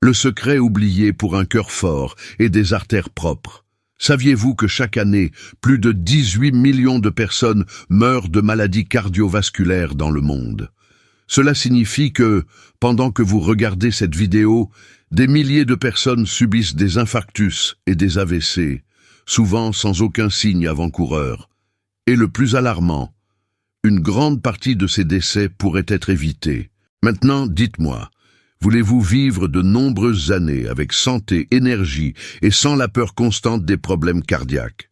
Le secret oublié pour un cœur fort et des artères propres. Saviez-vous que chaque année, plus de 18 millions de personnes meurent de maladies cardiovasculaires dans le monde? Cela signifie que, pendant que vous regardez cette vidéo, des milliers de personnes subissent des infarctus et des AVC, souvent sans aucun signe avant-coureur. Et le plus alarmant, une grande partie de ces décès pourrait être évitée. Maintenant, dites-moi, voulez-vous vivre de nombreuses années avec santé, énergie et sans la peur constante des problèmes cardiaques?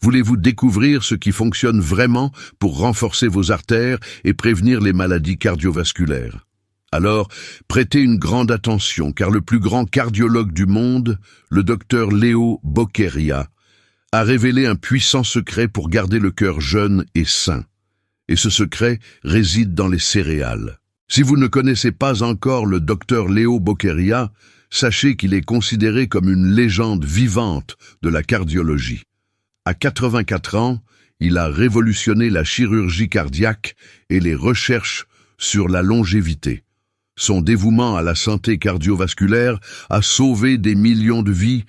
Voulez-vous découvrir ce qui fonctionne vraiment pour renforcer vos artères et prévenir les maladies cardiovasculaires? Alors, prêtez une grande attention, car le plus grand cardiologue du monde, le docteur Leo Boqueria, a révélé un puissant secret pour garder le cœur jeune et sain. Et ce secret réside dans les céréales. Si vous ne connaissez pas encore le docteur Leo Boqueria, sachez qu'il est considéré comme une légende vivante de la cardiologie. À 84 ans, il a révolutionné la chirurgie cardiaque et les recherches sur la longévité. Son dévouement à la santé cardiovasculaire a sauvé des millions de vies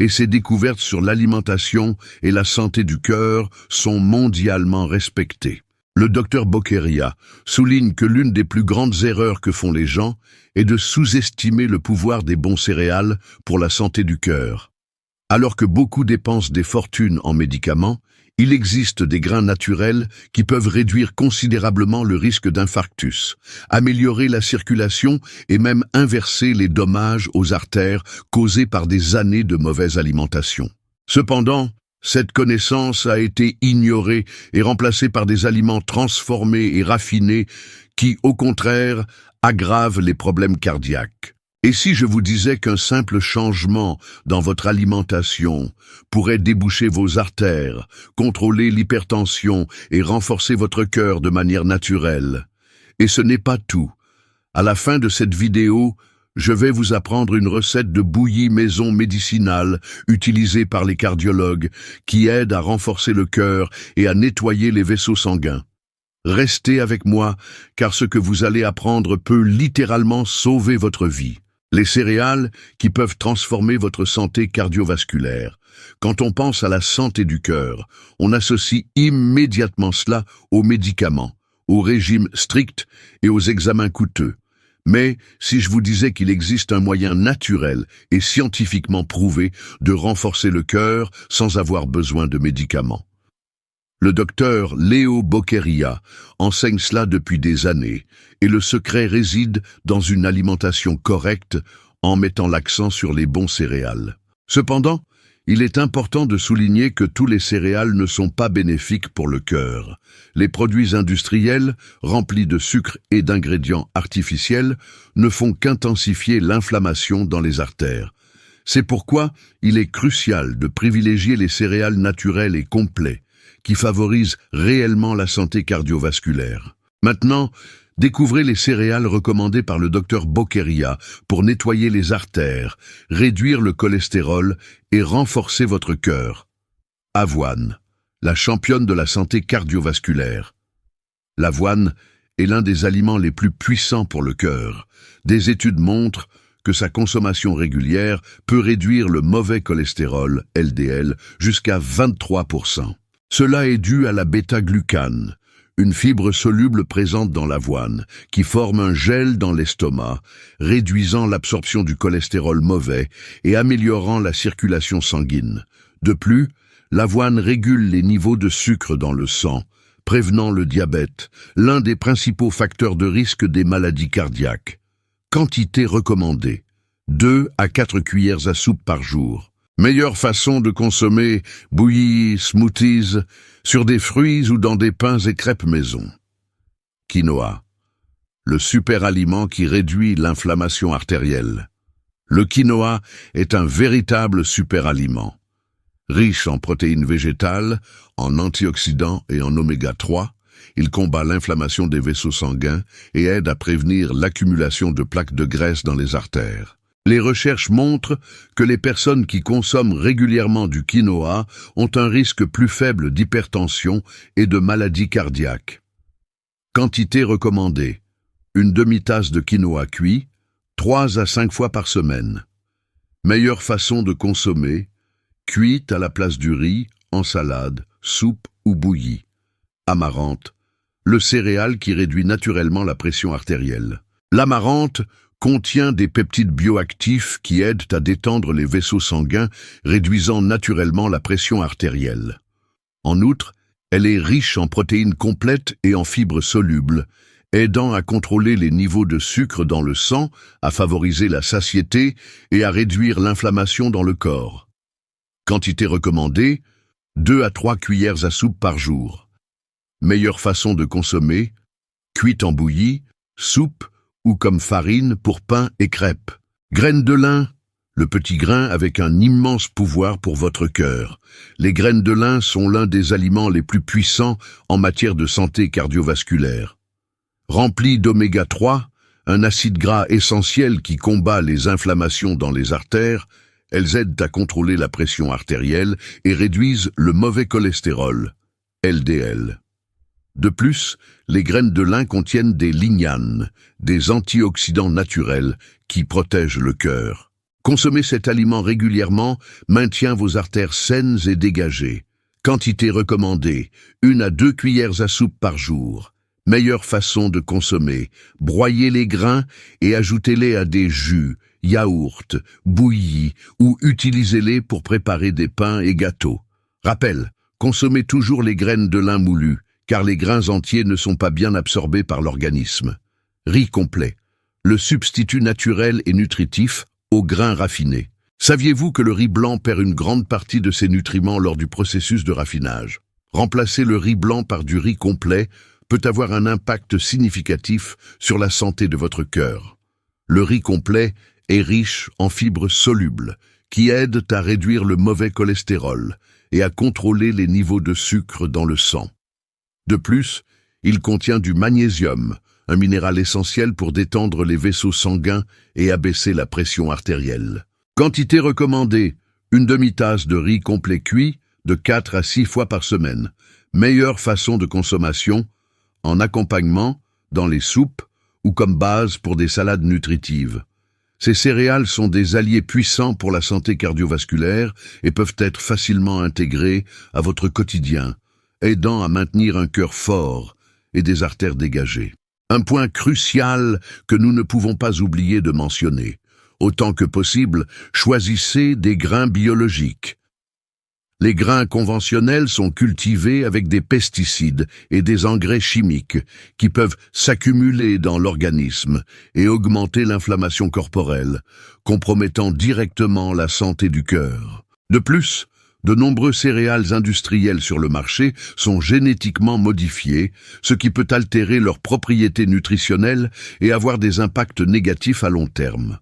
et ses découvertes sur l'alimentation et la santé du cœur sont mondialement respectées. Le docteur Boqueria souligne que l'une des plus grandes erreurs que font les gens est de sous-estimer le pouvoir des bons céréales pour la santé du cœur. Alors que beaucoup dépensent des fortunes en médicaments, il existe des grains naturels qui peuvent réduire considérablement le risque d'infarctus, améliorer la circulation et même inverser les dommages aux artères causés par des années de mauvaise alimentation. Cependant, cette connaissance a été ignorée et remplacée par des aliments transformés et raffinés qui, au contraire, aggravent les problèmes cardiaques. Et si je vous disais qu'un simple changement dans votre alimentation pourrait déboucher vos artères, contrôler l'hypertension et renforcer votre cœur de manière naturelle? Et ce n'est pas tout. À la fin de cette vidéo, je vais vous apprendre une recette de bouillie maison médicinale utilisée par les cardiologues qui aide à renforcer le cœur et à nettoyer les vaisseaux sanguins. Restez avec moi, car ce que vous allez apprendre peut littéralement sauver votre vie. Les céréales qui peuvent transformer votre santé cardiovasculaire. Quand on pense à la santé du cœur, on associe immédiatement cela aux médicaments, au régime strict et aux examens coûteux. Mais si je vous disais qu'il existe un moyen naturel et scientifiquement prouvé de renforcer le cœur sans avoir besoin de médicaments? Le docteur Leo Boqueria enseigne cela depuis des années, et le secret réside dans une alimentation correcte en mettant l'accent sur les bons céréales. Cependant, il est important de souligner que tous les céréales ne sont pas bénéfiques pour le cœur. Les produits industriels, remplis de sucre et d'ingrédients artificiels, ne font qu'intensifier l'inflammation dans les artères. C'est pourquoi il est crucial de privilégier les céréales naturelles et complets, qui favorisent réellement la santé cardiovasculaire. Maintenant, découvrez les céréales recommandées par le docteur Boqueria pour nettoyer les artères, réduire le cholestérol et renforcer votre cœur. Avoine, la championne de la santé cardiovasculaire. L'avoine est l'un des aliments les plus puissants pour le cœur. Des études montrent que sa consommation régulière peut réduire le mauvais cholestérol, LDL, jusqu'à 23%. Cela est dû à la bêta-glucane, une fibre soluble présente dans l'avoine, qui forme un gel dans l'estomac, réduisant l'absorption du cholestérol mauvais et améliorant la circulation sanguine. De plus, l'avoine régule les niveaux de sucre dans le sang, prévenant le diabète, l'un des principaux facteurs de risque des maladies cardiaques. Quantité recommandée, 2 à 4 cuillères à soupe par jour. Meilleure façon de consommer bouillies, smoothies, sur des fruits ou dans des pains et crêpes maison. Quinoa, le super aliment qui réduit l'inflammation artérielle. Le quinoa est un véritable super aliment. Riche en protéines végétales, en antioxydants et en oméga 3, il combat l'inflammation des vaisseaux sanguins et aide à prévenir l'accumulation de plaques de graisse dans les artères. Les recherches montrent que les personnes qui consomment régulièrement du quinoa ont un risque plus faible d'hypertension et de maladies cardiaques. Quantité recommandée: une demi-tasse de quinoa cuit, 3 à 5 fois par semaine. Meilleure façon de consommer, cuite à la place du riz, en salade, soupe ou bouillie. Amarante, le céréale qui réduit naturellement la pression artérielle. L'amarante contient des peptides bioactifs qui aident à détendre les vaisseaux sanguins, réduisant naturellement la pression artérielle. En outre, elle est riche en protéines complètes et en fibres solubles, aidant à contrôler les niveaux de sucre dans le sang, à favoriser la satiété et à réduire l'inflammation dans le corps. Quantité recommandée, 2 à 3 cuillères à soupe par jour. Meilleure façon de consommer, cuite en bouillie, soupe ou comme farine pour pain et crêpes. Graines de lin, le petit grain avec un immense pouvoir pour votre cœur. Les graines de lin sont l'un des aliments les plus puissants en matière de santé cardiovasculaire. Remplies d'oméga 3, un acide gras essentiel qui combat les inflammations dans les artères, elles aident à contrôler la pression artérielle et réduisent le mauvais cholestérol, LDL. De plus, les graines de lin contiennent des lignanes, des antioxydants naturels qui protègent le cœur. Consommer cet aliment régulièrement maintient vos artères saines et dégagées. Quantité recommandée, 1 à 2 cuillères à soupe par jour. Meilleure façon de consommer, broyez les grains et ajoutez-les à des jus, yaourts, bouillis ou utilisez-les pour préparer des pains et gâteaux. Rappel, consommez toujours les graines de lin moulues, car les grains entiers ne sont pas bien absorbés par l'organisme. Riz complet, le substitut naturel et nutritif aux grains raffinés. Saviez-vous que le riz blanc perd une grande partie de ses nutriments lors du processus de raffinage? Remplacer le riz blanc par du riz complet peut avoir un impact significatif sur la santé de votre cœur. Le riz complet est riche en fibres solubles, qui aident à réduire le mauvais cholestérol et à contrôler les niveaux de sucre dans le sang. De plus, il contient du magnésium, un minéral essentiel pour détendre les vaisseaux sanguins et abaisser la pression artérielle. Quantité recommandée, 1 demi-tasse de riz complet cuit de 4 à 6 fois par semaine. Meilleure façon de consommation, en accompagnement, dans les soupes ou comme base pour des salades nutritives. Ces céréales sont des alliés puissants pour la santé cardiovasculaire et peuvent être facilement intégrés à votre quotidien, aidant à maintenir un cœur fort et des artères dégagées. Un point crucial que nous ne pouvons pas oublier de mentionner. Autant que possible, choisissez des grains biologiques. Les grains conventionnels sont cultivés avec des pesticides et des engrais chimiques qui peuvent s'accumuler dans l'organisme et augmenter l'inflammation corporelle, compromettant directement la santé du cœur. De plus, de nombreux céréales industrielles sur le marché sont génétiquement modifiées, ce qui peut altérer leurs propriétés nutritionnelles et avoir des impacts négatifs à long terme.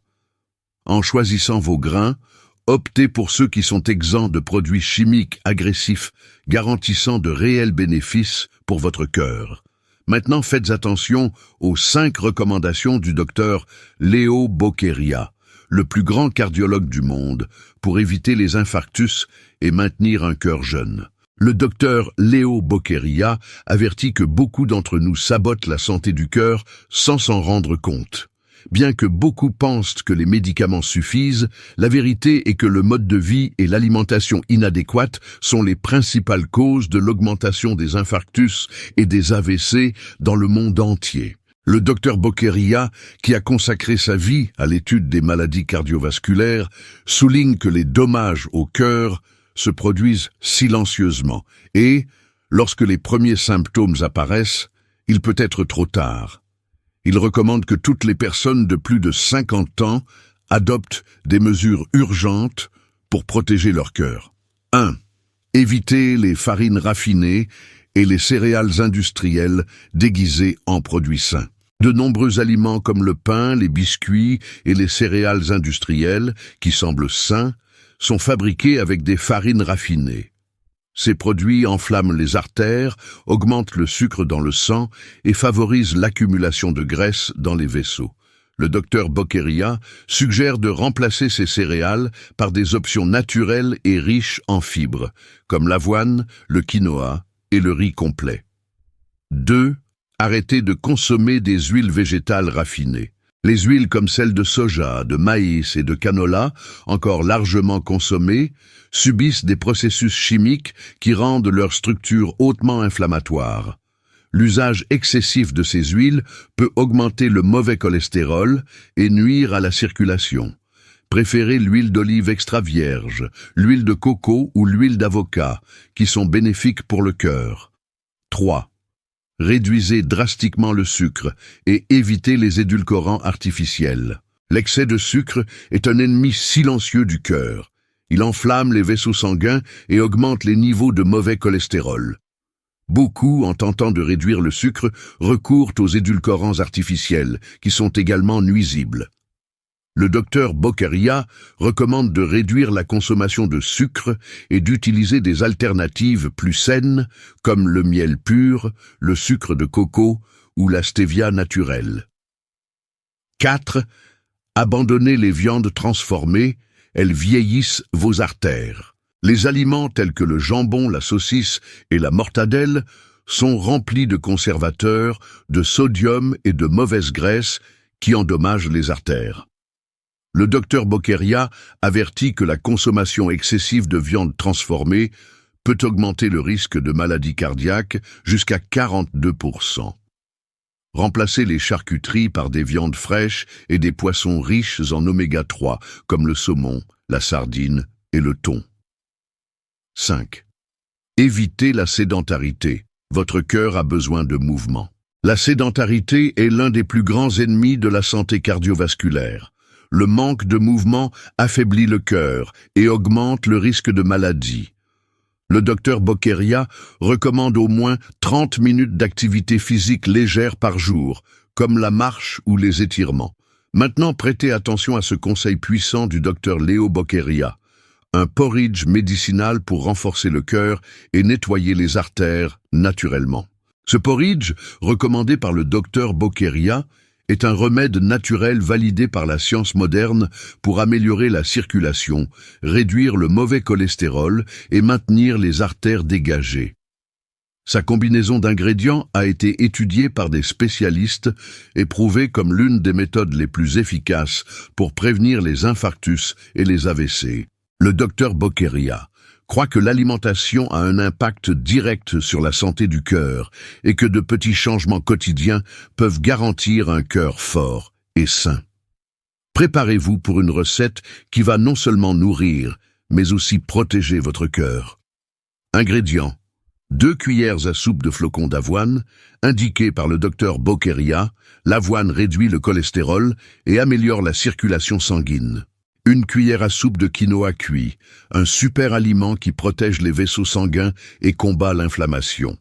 En choisissant vos grains, optez pour ceux qui sont exempts de produits chimiques agressifs, garantissant de réels bénéfices pour votre cœur. Maintenant, faites attention aux 5 recommandations du docteur Leo Boqueria, le plus grand cardiologue du monde, pour éviter les infarctus et maintenir un cœur jeune. Le docteur Leo Boqueria avertit que beaucoup d'entre nous sabotent la santé du cœur sans s'en rendre compte. Bien que beaucoup pensent que les médicaments suffisent, la vérité est que le mode de vie et l'alimentation inadéquate sont les principales causes de l'augmentation des infarctus et des AVC dans le monde entier. Le docteur Boqueria, qui a consacré sa vie à l'étude des maladies cardiovasculaires, souligne que les dommages au cœur se produisent silencieusement et, lorsque les premiers symptômes apparaissent, il peut être trop tard. Il recommande que toutes les personnes de plus de 50 ans adoptent des mesures urgentes pour protéger leur cœur. 1. Évitez les farines raffinées et les céréales industrielles déguisées en produits sains. De nombreux aliments comme le pain, les biscuits et les céréales industrielles, qui semblent sains, sont fabriqués avec des farines raffinées. Ces produits enflamment les artères, augmentent le sucre dans le sang et favorisent l'accumulation de graisse dans les vaisseaux. Le docteur Boqueria suggère de remplacer ces céréales par des options naturelles et riches en fibres, comme l'avoine, le quinoa et le riz complet. 2. Arrêtez de consommer des huiles végétales raffinées. Les huiles comme celles de soja, de maïs et de canola, encore largement consommées, subissent des processus chimiques qui rendent leur structure hautement inflammatoire. L'usage excessif de ces huiles peut augmenter le mauvais cholestérol et nuire à la circulation. Préférez l'huile d'olive extra vierge, l'huile de coco ou l'huile d'avocat, qui sont bénéfiques pour le cœur. 3. Réduisez drastiquement le sucre et évitez les édulcorants artificiels. L'excès de sucre est un ennemi silencieux du cœur. Il enflamme les vaisseaux sanguins et augmente les niveaux de mauvais cholestérol. Beaucoup, en tentant de réduire le sucre, recourent aux édulcorants artificiels, qui sont également nuisibles. Le docteur Bokeria recommande de réduire la consommation de sucre et d'utiliser des alternatives plus saines, comme le miel pur, le sucre de coco ou la stevia naturelle. 4. Abandonnez les viandes transformées, elles vieillissent vos artères. Les aliments tels que le jambon, la saucisse et la mortadelle sont remplis de conservateurs, de sodium et de mauvaises graisses qui endommagent les artères. Le docteur Bokeria avertit que la consommation excessive de viande transformée peut augmenter le risque de maladies cardiaques jusqu'à 42%. Remplacez les charcuteries par des viandes fraîches et des poissons riches en oméga 3, comme le saumon, la sardine et le thon. 5. Évitez la sédentarité. Votre cœur a besoin de mouvement. La sédentarité est l'un des plus grands ennemis de la santé cardiovasculaire. Le manque de mouvement affaiblit le cœur et augmente le risque de maladie. Le docteur Bokeria recommande au moins 30 minutes d'activité physique légère par jour, comme la marche ou les étirements. Maintenant, prêtez attention à ce conseil puissant du docteur Leo Bokeria. Un porridge médicinal pour renforcer le cœur et nettoyer les artères naturellement. Ce porridge, recommandé par le docteur Bokeria, est un remède naturel validé par la science moderne pour améliorer la circulation, réduire le mauvais cholestérol et maintenir les artères dégagées. Sa combinaison d'ingrédients a été étudiée par des spécialistes et prouvée comme l'une des méthodes les plus efficaces pour prévenir les infarctus et les AVC. Le docteur Bokeria croit que l'alimentation a un impact direct sur la santé du cœur et que de petits changements quotidiens peuvent garantir un cœur fort et sain. Préparez-vous pour une recette qui va non seulement nourrir, mais aussi protéger votre cœur. Ingrédients: 2 cuillères à soupe de flocons d'avoine, indiqué par le docteur Bokeria. L'avoine réduit le cholestérol et améliore la circulation sanguine. 1 cuillère à soupe de quinoa cuit, un super aliment qui protège les vaisseaux sanguins et combat l'inflammation.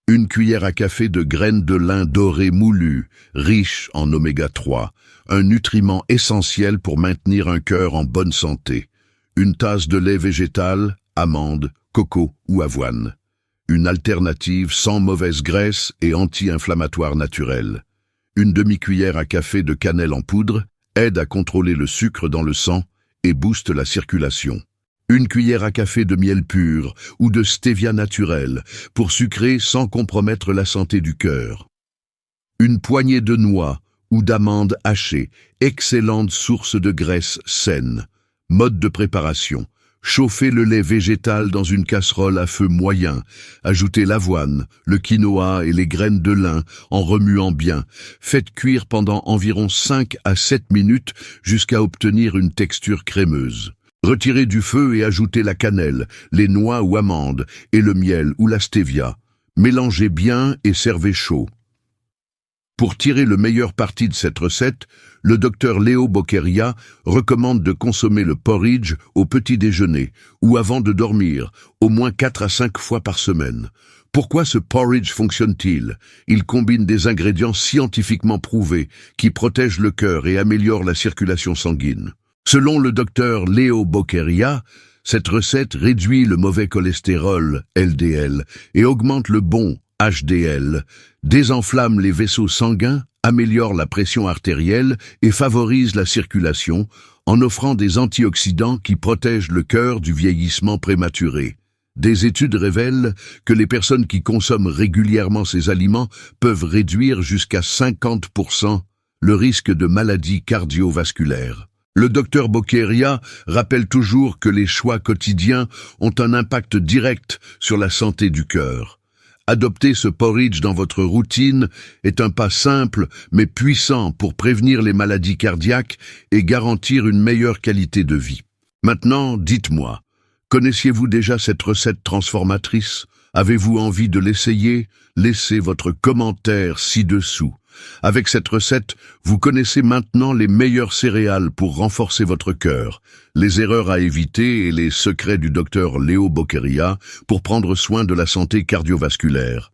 1 cuillère à café de graines de lin dorées moulues, riches en oméga 3, un nutriment essentiel pour maintenir un cœur en bonne santé. 1 tasse de lait végétal, amandes, coco ou avoine. Une alternative sans mauvaise graisse et anti-inflammatoire naturelle. 1 demi-cuillère à café de cannelle en poudre, aide à contrôler le sucre dans le sang et booste la circulation. 1 cuillère à café de miel pur ou de stevia naturelle pour sucrer sans compromettre la santé du cœur. 1 poignée de noix ou d'amandes hachées, excellente source de graisse saine. Mode de préparation: chauffez le lait végétal dans une casserole à feu moyen. Ajoutez l'avoine, le quinoa et les graines de lin en remuant bien. Faites cuire pendant environ 5 à 7 minutes jusqu'à obtenir une texture crémeuse. Retirez du feu et ajoutez la cannelle, les noix ou amandes et le miel ou la stevia. Mélangez bien et servez chaud. Pour tirer le meilleur parti de cette recette, le docteur Leo Bokeria recommande de consommer le porridge au petit déjeuner ou avant de dormir, au moins 4 à 5 fois par semaine. Pourquoi ce porridge fonctionne-t-il? Il combine des ingrédients scientifiquement prouvés qui protègent le cœur et améliorent la circulation sanguine. Selon le docteur Leo Bokeria, cette recette réduit le mauvais cholestérol, LDL, et augmente le bon, HDL, désenflamme les vaisseaux sanguins, améliore la pression artérielle et favorise la circulation en offrant des antioxydants qui protègent le cœur du vieillissement prématuré. Des études révèlent que les personnes qui consomment régulièrement ces aliments peuvent réduire jusqu'à 50% le risque de maladie cardiovasculaire. Le docteur Bokeria rappelle toujours que les choix quotidiens ont un impact direct sur la santé du cœur. Adopter ce porridge dans votre routine est un pas simple mais puissant pour prévenir les maladies cardiaques et garantir une meilleure qualité de vie. Maintenant, dites-moi, connaissiez-vous déjà cette recette transformatrice? Avez-vous envie de l'essayer? Laissez votre commentaire ci-dessous. Avec cette recette, vous connaissez maintenant les meilleures céréales pour renforcer votre cœur, les erreurs à éviter et les secrets du docteur Léo Bokeria pour prendre soin de la santé cardiovasculaire.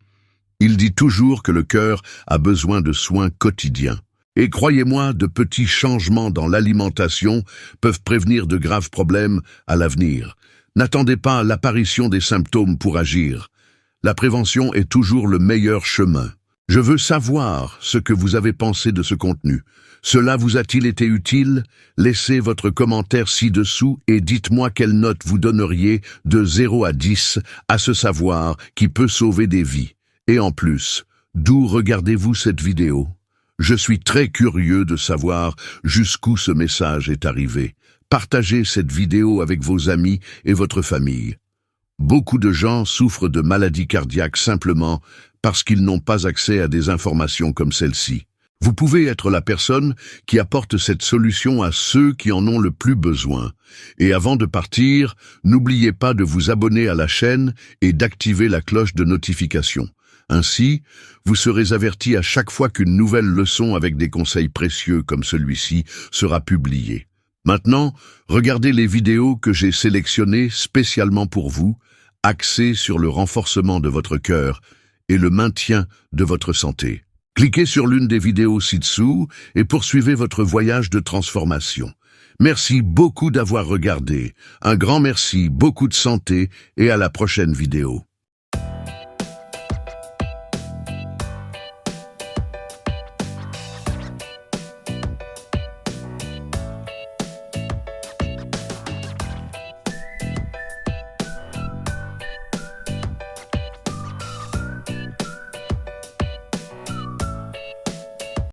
Il dit toujours que le cœur a besoin de soins quotidiens. Et croyez-moi, de petits changements dans l'alimentation peuvent prévenir de graves problèmes à l'avenir. N'attendez pas l'apparition des symptômes pour agir. La prévention est toujours le meilleur chemin. Je veux savoir ce que vous avez pensé de ce contenu. Cela vous a-t-il été utile? Laissez votre commentaire ci-dessous et dites-moi quelle note vous donneriez de 0 à 10 à ce savoir qui peut sauver des vies. Et en plus, d'où regardez-vous cette vidéo? Je suis très curieux de savoir jusqu'où ce message est arrivé. Partagez cette vidéo avec vos amis et votre famille. Beaucoup de gens souffrent de maladies cardiaques simplement parce qu'ils n'ont pas accès à des informations comme celle-ci. Vous pouvez être la personne qui apporte cette solution à ceux qui en ont le plus besoin. Et avant de partir, n'oubliez pas de vous abonner à la chaîne et d'activer la cloche de notification. Ainsi, vous serez averti à chaque fois qu'une nouvelle leçon avec des conseils précieux comme celui-ci sera publiée. Maintenant, regardez les vidéos que j'ai sélectionnées spécialement pour vous, axées sur le renforcement de votre cœur et le maintien de votre santé. Cliquez sur l'une des vidéos ci-dessous et poursuivez votre voyage de transformation. Merci beaucoup d'avoir regardé. Un grand merci, beaucoup de santé et à la prochaine vidéo.